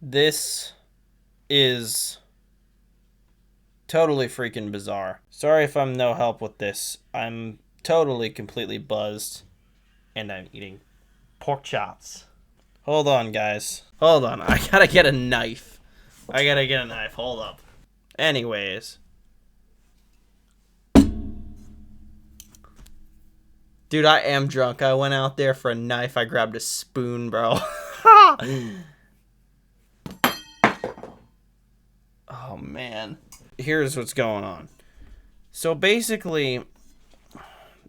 This is totally freaking bizarre. Sorry if I'm no help with this. I'm totally completely buzzed and I'm eating pork chops. Hold on, guys. Hold on. I gotta get a knife. Hold up. Anyways. Dude, I am drunk. I went out there for a knife. I grabbed a spoon, bro. Oh, man. Here's what's going on. So basically,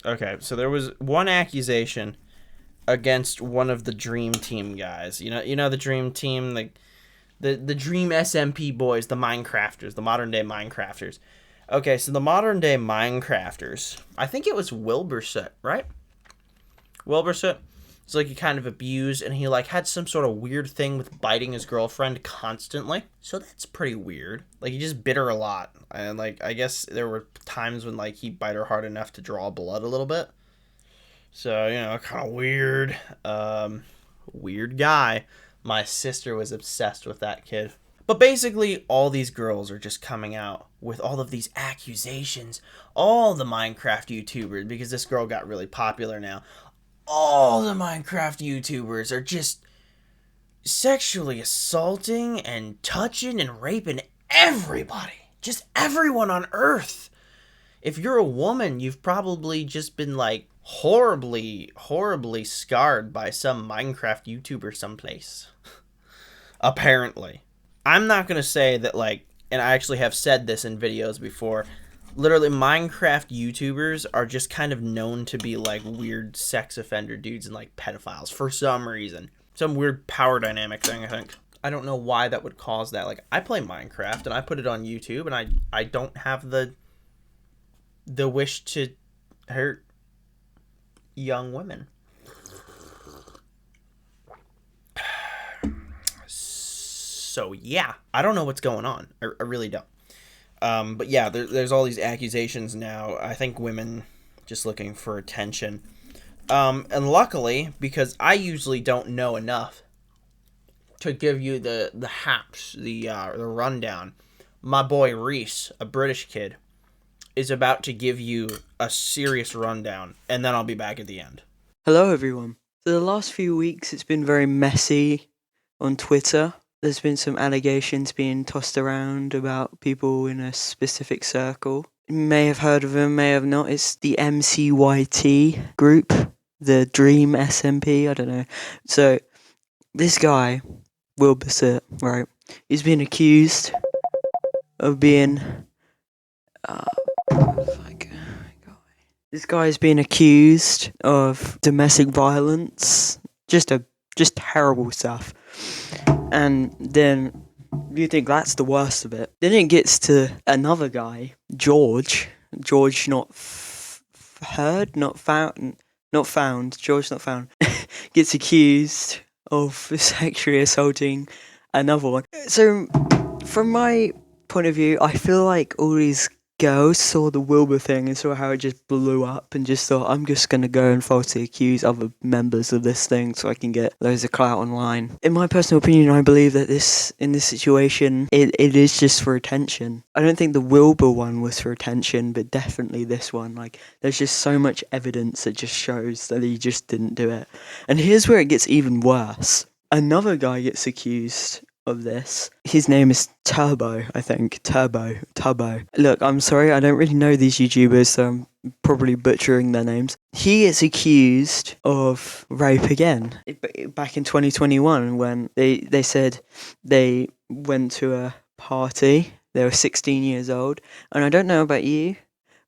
okay, so there was one accusation against one of the Dream Team guys. You know the Dream Team, the Dream SMP boys, the Minecrafters, the modern day Minecrafters. Okay, so the modern day Minecrafters, I think it was Wilbur Soot, right? Wilbur Soot. It's like he kind of abused, and he like had some sort of weird thing with biting his girlfriend constantly. So that's pretty weird. Like he just bit her a lot, and like I guess there were times when like he bite her hard enough to draw blood a little bit. So kind of weird. Weird guy. My sister was obsessed with that kid. But basically, all these girls are just coming out with all of these accusations. All the Minecraft YouTubers, because this girl got really popular now. All the Minecraft YouTubers are just sexually assaulting and touching and raping everybody. Just everyone on Earth. If you're a woman, you've probably just been like horribly, horribly scarred by some Minecraft YouTuber someplace. Apparently. I'm not going to say that like, and I actually have said this in videos before, literally Minecraft YouTubers are just kind of known to be like weird sex offender dudes and like pedophiles for some reason. Some weird power dynamic thing, I think. I don't know why that would cause that. Like I play Minecraft and I put it on YouTube and I don't have the wish to hurt young women. So yeah, I don't know what's going on. I really don't. But yeah, there's all these accusations now. I think women just looking for attention. And luckily, because I usually don't know enough to give you the haps, the rundown, my boy Reese, a British kid, is about to give you a serious rundown, and then I'll be back at the end. Hello, everyone. For the last few weeks, it's been very messy on Twitter. There's been some allegations being tossed around about people in a specific circle. You may have heard of them, may have not. It's the MCYT group, the Dream SMP, I don't know. So, this guy, Wilbur Soot, right, he's been accused of being... This guy's been accused of domestic violence, just terrible stuff. And then you think that's the worst of it. Then it gets to another guy, George not found, George not found, gets accused of sexually assaulting another one. So, from my point of view, I feel like all these girls saw the Wilbur thing and saw how it just blew up and just thought, I'm just going to go and falsely accuse other members of this thing so I can get loads of clout online. In my personal opinion, I believe that in this situation, it is just for attention. I don't think the Wilbur one was for attention, but definitely this one. Like, there's just so much evidence that just shows that he just didn't do it. And here's where it gets even worse. Another guy gets accused of this. His name is Turbo, I think. Turbo. Look, I'm sorry, I don't really know these YouTubers, so I'm probably butchering their names. He is accused of rape again. Back in 2021, when they said they went to a party, they were 16 years old, and I don't know about you,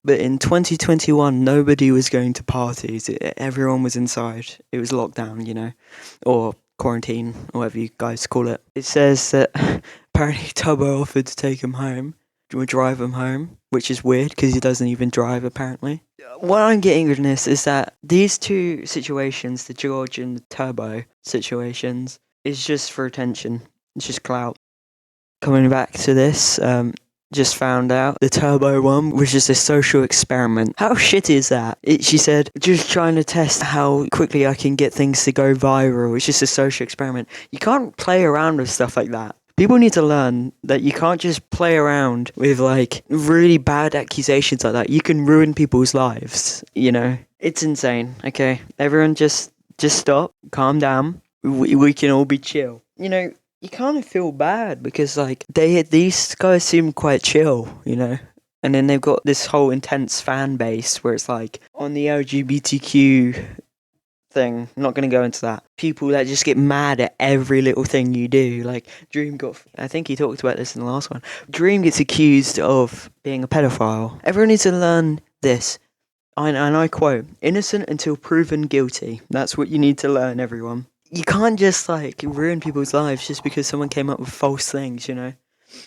but in 2021, nobody was going to parties. Everyone was inside. It was lockdown, or quarantine, or whatever you guys call it. It says that apparently Tubbo offered to take him home, or drive him home, which is weird because he doesn't even drive apparently. What I'm getting from this is that these two situations, the George and the Turbo situations, is just for attention. It's just clout. Coming back to this, just found out the turbo one was just a social experiment. How shit is that? She said, just trying to test how quickly I can get things to go viral. It's just a social experiment. You can't play around with stuff like that. People need to learn that you can't just play around with like really bad accusations like that. You can ruin people's lives, you know? It's insane. Okay, everyone just stop, calm down. We can all be chill. You know, you kind of feel bad because like these guys seem quite chill, you know? And then they've got this whole intense fan base where it's like on the LGBTQ thing. I'm not going to go into that. People that just get mad at every little thing you do. Like I think he talked about this in the last one. Dream gets accused of being a pedophile. Everyone needs to learn this. And I quote, innocent until proven guilty. That's what you need to learn, everyone. You can't just like ruin people's lives just because someone came up with false things, you know?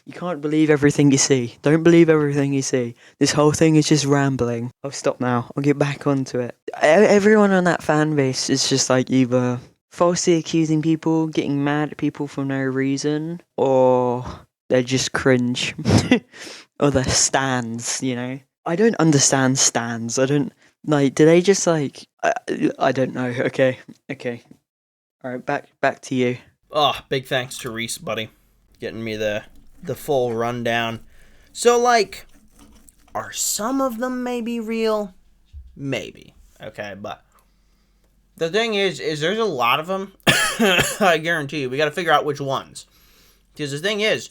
You can't believe everything you see. Don't believe everything you see. This whole thing is just rambling. I'll stop now. I'll get back onto it. Everyone on that fan base is just like either falsely accusing people, getting mad at people for no reason, or they're just cringe. Or they're stans, you know? I don't understand stans. I don't, like, do they just like, I don't know. Okay. Alright, back to you. Oh, big thanks to Reese, buddy. Getting me the full rundown. So, like, are some of them maybe real? Maybe. Okay, but the thing is there's a lot of them. I guarantee you. We got to figure out which ones. Because the thing is,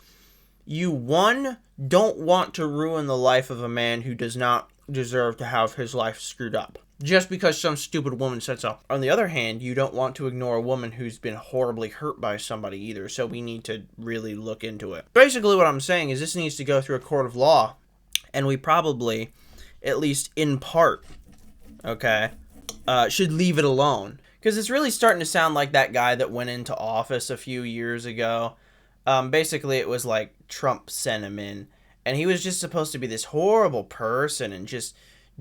you, one, don't want to ruin the life of a man who does not deserve to have his life screwed up. Just because some stupid woman said so. On the other hand, you don't want to ignore a woman who's been horribly hurt by somebody either, so we need to really look into it. Basically what I'm saying is this needs to go through a court of law, and we probably, at least in part, okay, should leave it alone. Because it's really starting to sound like that guy that went into office a few years ago. Basically it was like Trump sent him in, and he was just supposed to be this horrible person and just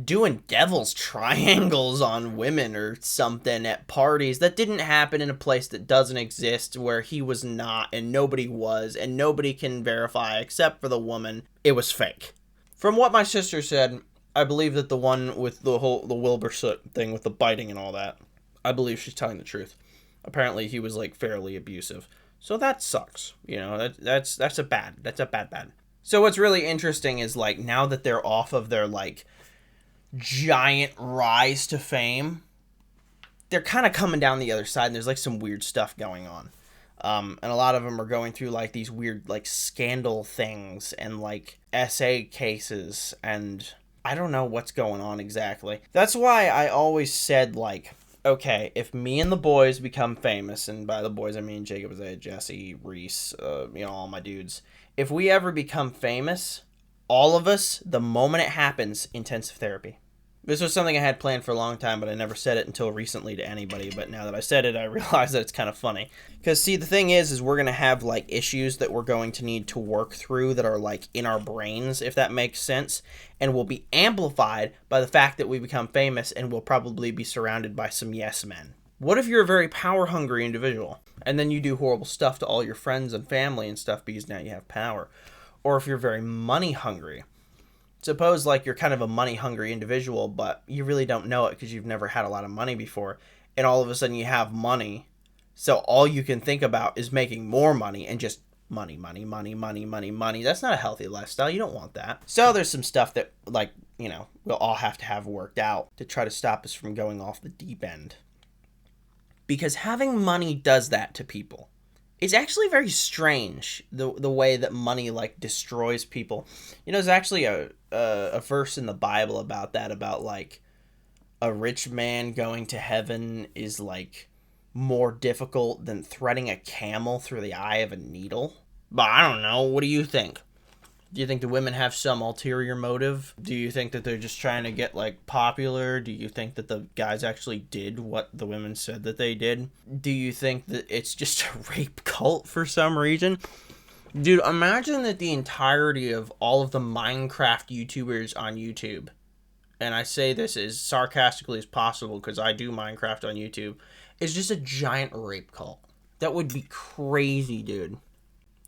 doing devil's triangles on women or something at parties that didn't happen in a place that doesn't exist, where he was not and nobody was and nobody can verify except for the woman. It was fake. From what my sister said, I believe that the one with the Wilbur Soot thing with the biting and all that, I believe she's telling the truth. Apparently he was like fairly abusive. So that sucks. You know, that's a bad. So what's really interesting is like now that they're off of their like giant rise to fame, they're kind of coming down the other side, and there's like some weird stuff going on. And a lot of them are going through like these weird like scandal things and like SA cases, and I don't know what's going on exactly. That's why I always said like, okay, if me and the boys become famous, and by the boys I mean Jacob, Jesse, Reese, all my dudes, if we ever become famous, all of us, the moment it happens, intensive therapy. This was something I had planned for a long time, but I never said it until recently to anybody. But now that I said it, I realize that it's kind of funny. Because, see, the thing is we're going to have, like, issues that we're going to need to work through that are, like, in our brains, if that makes sense. And will be amplified by the fact that we become famous, and we'll probably be surrounded by some yes men. What if you're a very power-hungry individual, and then you do horrible stuff to all your friends and family and stuff because now you have power? Or if you're very money-hungry. Suppose like you're kind of a money-hungry individual, but you really don't know it because you've never had a lot of money before, and all of a sudden you have money, so all you can think about is making more money and just money. That's not a healthy lifestyle. You don't want that. So there's some stuff that, like, we'll all have to have worked out to try to stop us from going off the deep end. Because having money does that to people. It's actually very strange, the way that money, like, destroys people. There's actually a verse in the Bible about that, about, like, a rich man going to heaven is, like, more difficult than threading a camel through the eye of a needle. But I don't know. What do you think? Do you think the women have some ulterior motive? Do you think that they're just trying to get, like, popular? Do you think that the guys actually did what the women said that they did? Do you think that it's just a rape cult for some reason? Dude, imagine that the entirety of all of the Minecraft YouTubers on YouTube, and I say this as sarcastically as possible because I do Minecraft on YouTube, is just a giant rape cult. That would be crazy, dude.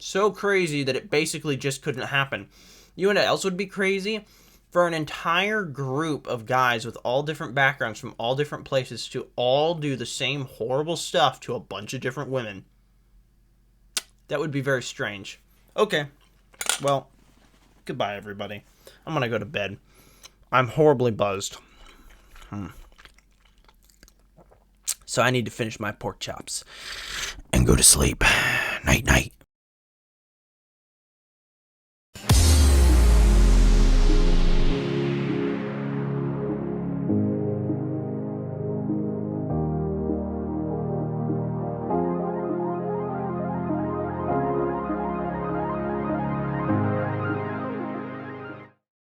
So crazy that it basically just couldn't happen. You know what else would be crazy? For an entire group of guys with all different backgrounds from all different places to all do the same horrible stuff to a bunch of different women. That would be very strange. Okay. Well, goodbye, everybody. I'm going to go to bed. I'm horribly buzzed. So I need to finish my pork chops and go to sleep. Night, night.